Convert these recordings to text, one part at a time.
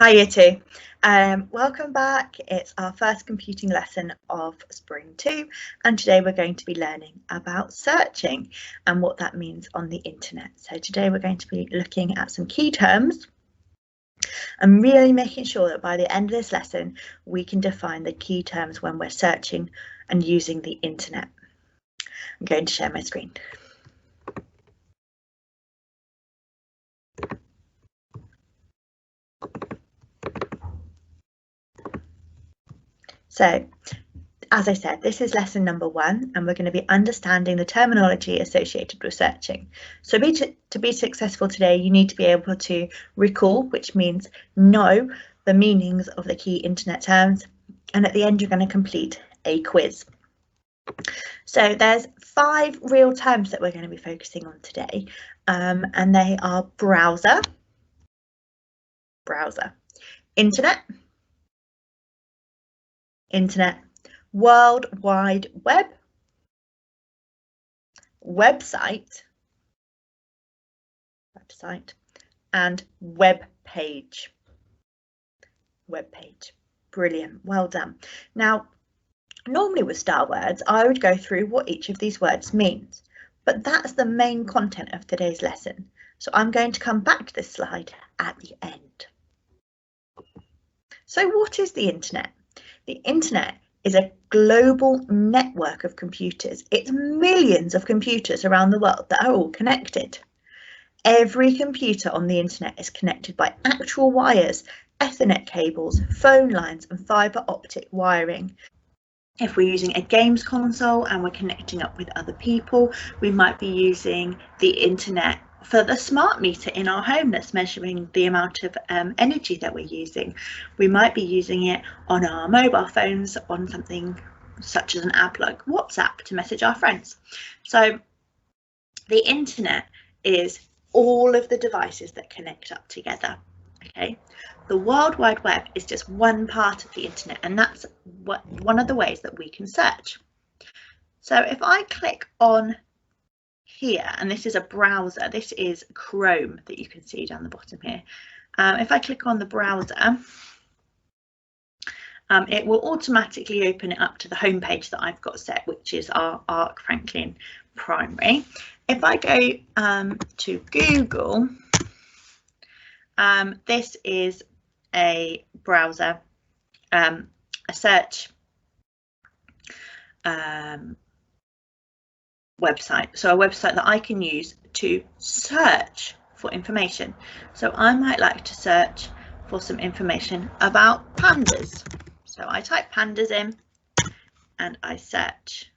Hi, you two. Welcome back. It's our first computing lesson of Spring 2, and today we're going to be learning about searching and what that means on the internet. So today we're going to be looking at some key terms and really making sure that by the end of this lesson we can define the key terms when we're searching and using the internet. I'm going to share my screen. So, as I said, this is lesson number 1, and we're going to be understanding the terminology associated with searching. So to be successful today, you need to be able to recall, which means know the meanings of the key internet terms. And at the end, you're going to complete a quiz. So there's 5 real terms that we're going to be focusing on today, and they are browser, internet, World Wide Web, website, and web page. Brilliant, well done. Now, normally with star words, I would go through what each of these words means, but that's the main content of today's lesson. So I'm going to come back to this slide at the end. So what is the internet? The internet is a global network of computers. It's millions of computers around the world that are all connected. Every computer on the internet is connected by actual wires, Ethernet cables, phone lines, and fibre optic wiring. If we're using a games console and we're connecting up with other people, we might be using the internet for the smart meter in our home that's measuring the amount of energy that we're using. We might be using it on our mobile phones on something such as an app like WhatsApp to message our friends. So the internet is all of the devices that connect up together. Okay, the World Wide Web is just one part of the internet, and that's one of the ways that we can search. So if I click on here, and this is a browser, this is Chrome that you can see down the bottom here. If I click on the browser, it will automatically open it up to the home page that I've got set, which is our Arc Franklin Primary. If I go to Google, this is a browser, a search website, so a website that I can use to search for information. So I might like to search for some information about pandas. So I type pandas in and I search.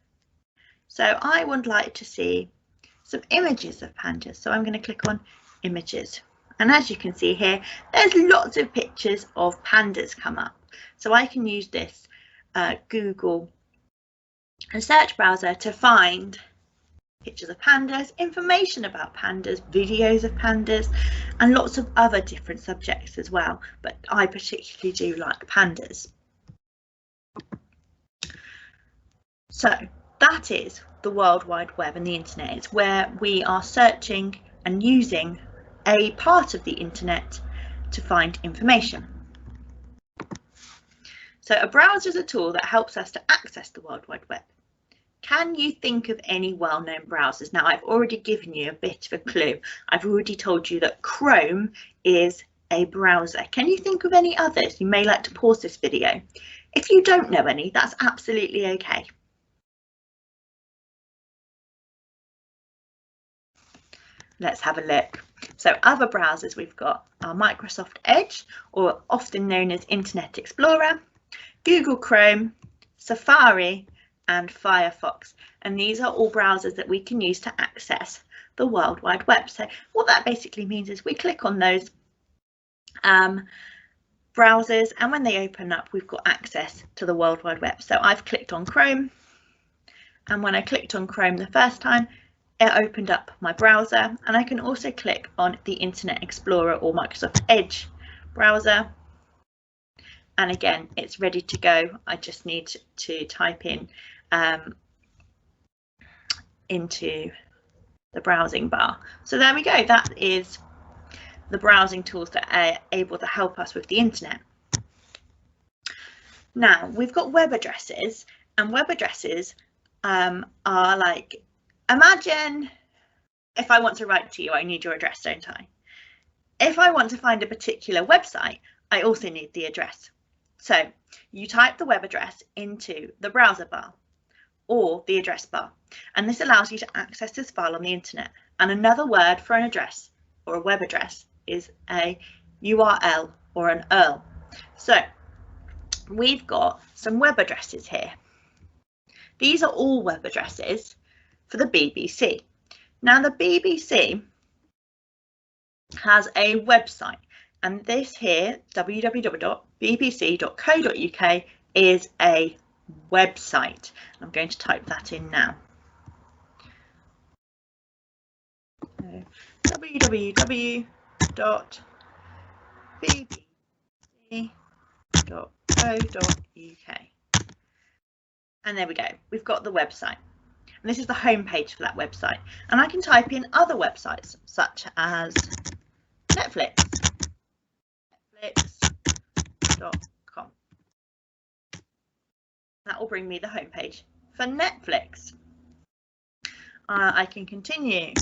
So I would like to see some images of pandas, so I'm going to click on images. And as you can see here, there's lots of pictures of pandas come up. So I can use this Google search browser to find pictures of pandas, information about pandas, videos of pandas, and lots of other different subjects as well. But I particularly do like pandas. So that is the World Wide Web and the internet. It's where we are searching and using a part of the internet to find information. So a browser is a tool that helps us to access the World Wide Web. Can you think of any well-known browsers? Now, I've already given you a bit of a clue. I've already told you that Chrome is a browser. Can you think of any others? You may like to pause this video. If you don't know any, that's absolutely okay. Let's have a look. So other browsers we've got are Microsoft Edge, or often known as Internet Explorer, Google Chrome, Safari, and Firefox. And these are all browsers that we can use to access the World Wide Web. So what that basically means is we click on those browsers, and when they open up, we've got access to the World Wide Web. So I've clicked on Chrome, and when I clicked on Chrome the first time, it opened up my browser, and I can also click on the Internet Explorer or Microsoft Edge browser, and again it's ready to go. I just need to type in into the browsing bar. So there we go, that is the browsing tools that are able to help us with the internet. Now we've got web addresses, and web addresses are like, imagine if I want to write to you, I need your address, don't I? If I want to find a particular website, I also need the address. So you type the web address into the browser bar or the address bar, and this allows you to access this file on the internet. And another word for an address or a web address is a URL or an URL. So we've got some web addresses here. These are all web addresses for the BBC. Now the BBC has a website, and this here, www.bbc.co.uk, is a website. I'm going to type that in now. www.bbc.co.uk. And there we go, we've got the website. And this is the home page for that website. And I can type in other websites such as Netflix, netflix.com. That will bring me the home page for Netflix. I can continue.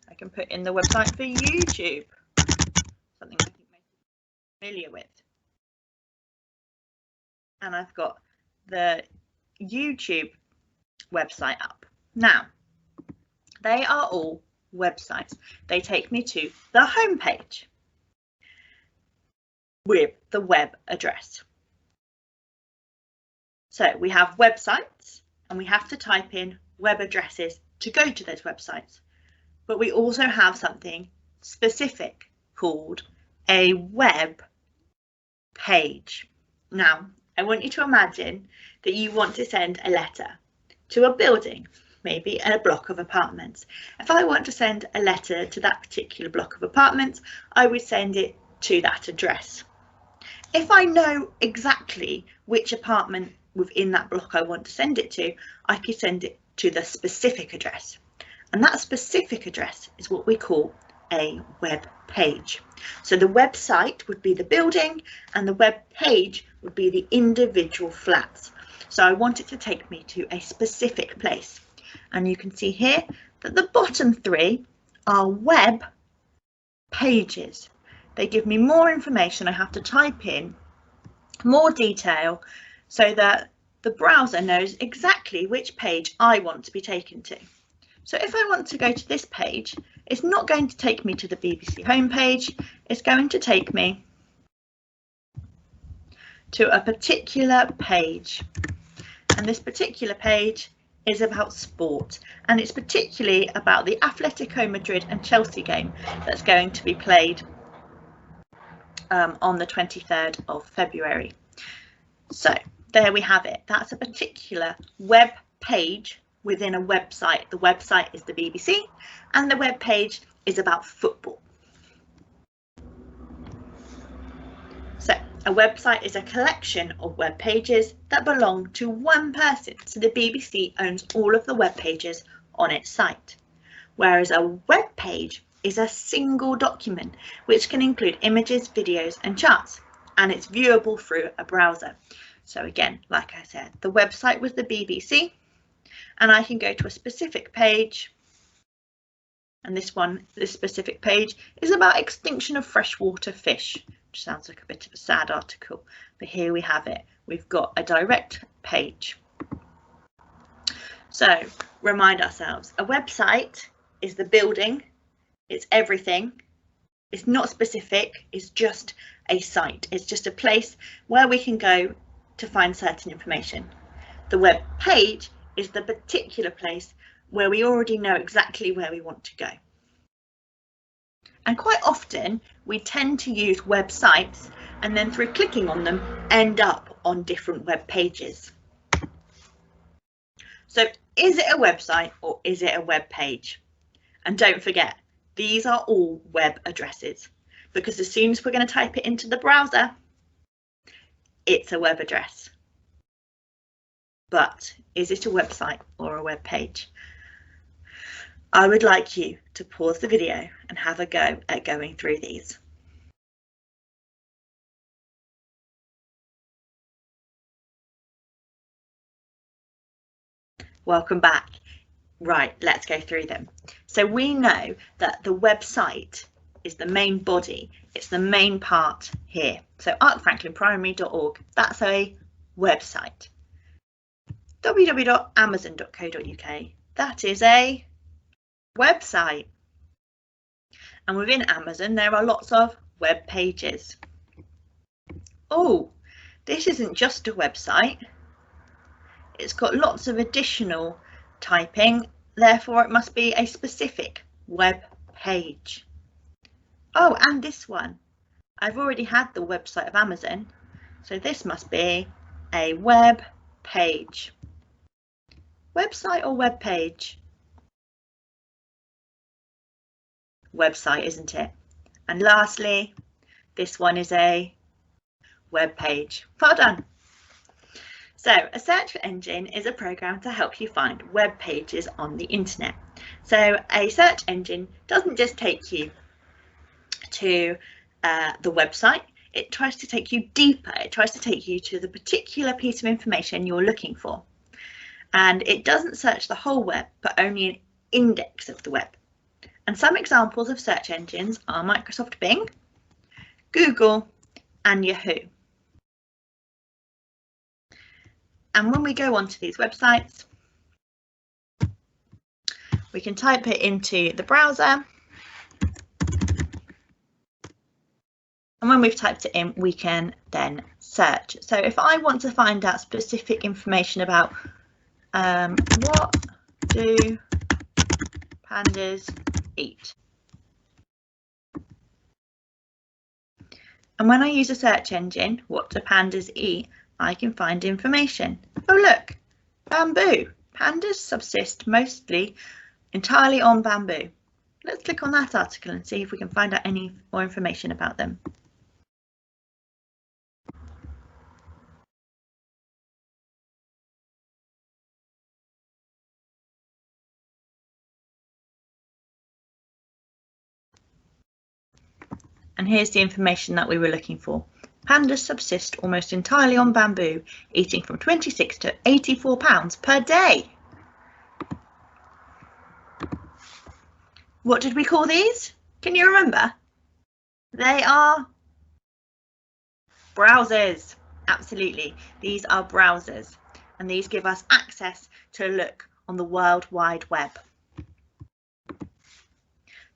I can put in the website for YouTube, something I think most people are familiar with. And I've got the YouTube website up. Now, they are all websites. They take me to the home page with the web address. So we have websites, and we have to type in web addresses to go to those websites. But we also have something specific called a web page. Now, I want you to imagine that you want to send a letter to a building, maybe a block of apartments. If I want to send a letter to that particular block of apartments, I would send it to that address. If I know exactly which apartment within that block I want to send it to, I could send it to the specific address. And that specific address is what we call a web page. So the website would be the building, and the web page would be the individual flats. So I want it to take me to a specific place. And you can see here that the bottom three are web pages. They give me more information. I have to type in more detail so that the browser knows exactly which page I want to be taken to. So if I want to go to this page, it's not going to take me to the BBC homepage. It's going to take me to a particular page. And this particular page is about sport, and it's particularly about the Atletico Madrid and Chelsea game that's going to be played on the 23rd of February. So there we have it. That's a particular web page within a website. The website is the BBC, and the web page is about football. So a website is a collection of web pages that belong to one person. So the BBC owns all of the web pages on its site, whereas a web page is a single document which can include images, videos and charts, and it's viewable through a browser. So again, like I said, the website was the BBC, and I can go to a specific page, and this specific page is about extinction of freshwater fish, which sounds like a bit of a sad article, but here we have it. We've got a direct page. So remind ourselves, a website is the building, it's everything, it's not specific, it's just a site, it's just a place where we can go to find certain information. The web page is the particular place where we already know exactly where we want to go. And quite often we tend to use websites and then through clicking on them end up on different web pages. So is it a website or is it a web page? And don't forget, these are all web addresses, because as soon as we're going to type it into the browser, it's a web address. But is it a website or a web page? I would like you to pause the video and have a go at going through these. Welcome back. Right, let's go through them. So we know that the website is the main body. It's the main part here. So arkfranklinprimary.org, that's a website. www.amazon.co.uk, that is a website. And within Amazon, there are lots of web pages. Oh, this isn't just a website. It's got lots of additional typing, therefore it must be a specific web page. Oh, and this one. I've already had the website of Amazon, so this must be a web page. Website or web page? Website, isn't it? And lastly, this one is a web page. Well done. So a search engine is a program to help you find web pages on the internet. So a search engine doesn't just take you to the website, it tries to take you deeper. It tries to take you to the particular piece of information you're looking for. And it doesn't search the whole web, but only an index of the web. And some examples of search engines are Microsoft Bing, Google, and Yahoo. And when we go onto these websites, we can type it into the browser. And when we've typed it in, we can then search. So if I want to find out specific information about what do pandas eat? And when I use a search engine, what do pandas eat? I can find information. Oh look, bamboo. Pandas subsist mostly entirely on bamboo. Let's click on that article and see if we can find out any more information about them. And here's the information that we were looking for. Pandas subsist almost entirely on bamboo, eating from 26 to 84 pounds per day. What did we call these? Can you remember? They are browsers. Absolutely. These are browsers, and these give us access to look on the World Wide Web.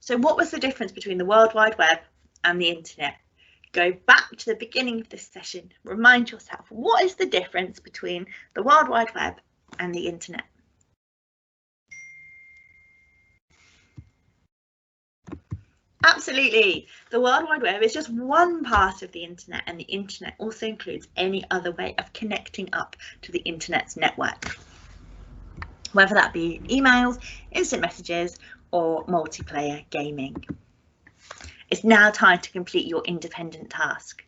So what was the difference between the World Wide Web and the internet? Go back to the beginning of this session. Remind yourself, what is the difference between the World Wide Web and the internet? Absolutely. The World Wide Web is just one part of the internet, and the internet also includes any other way of connecting up to the internet's network, whether that be emails, instant messages, or multiplayer gaming. It's now time to complete your independent task.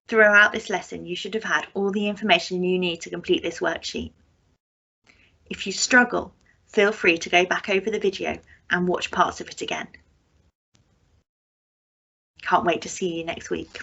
Throughout this lesson, you should have had all the information you need to complete this worksheet. If you struggle, feel free to go back over the video and watch parts of it again. Can't wait to see you next week.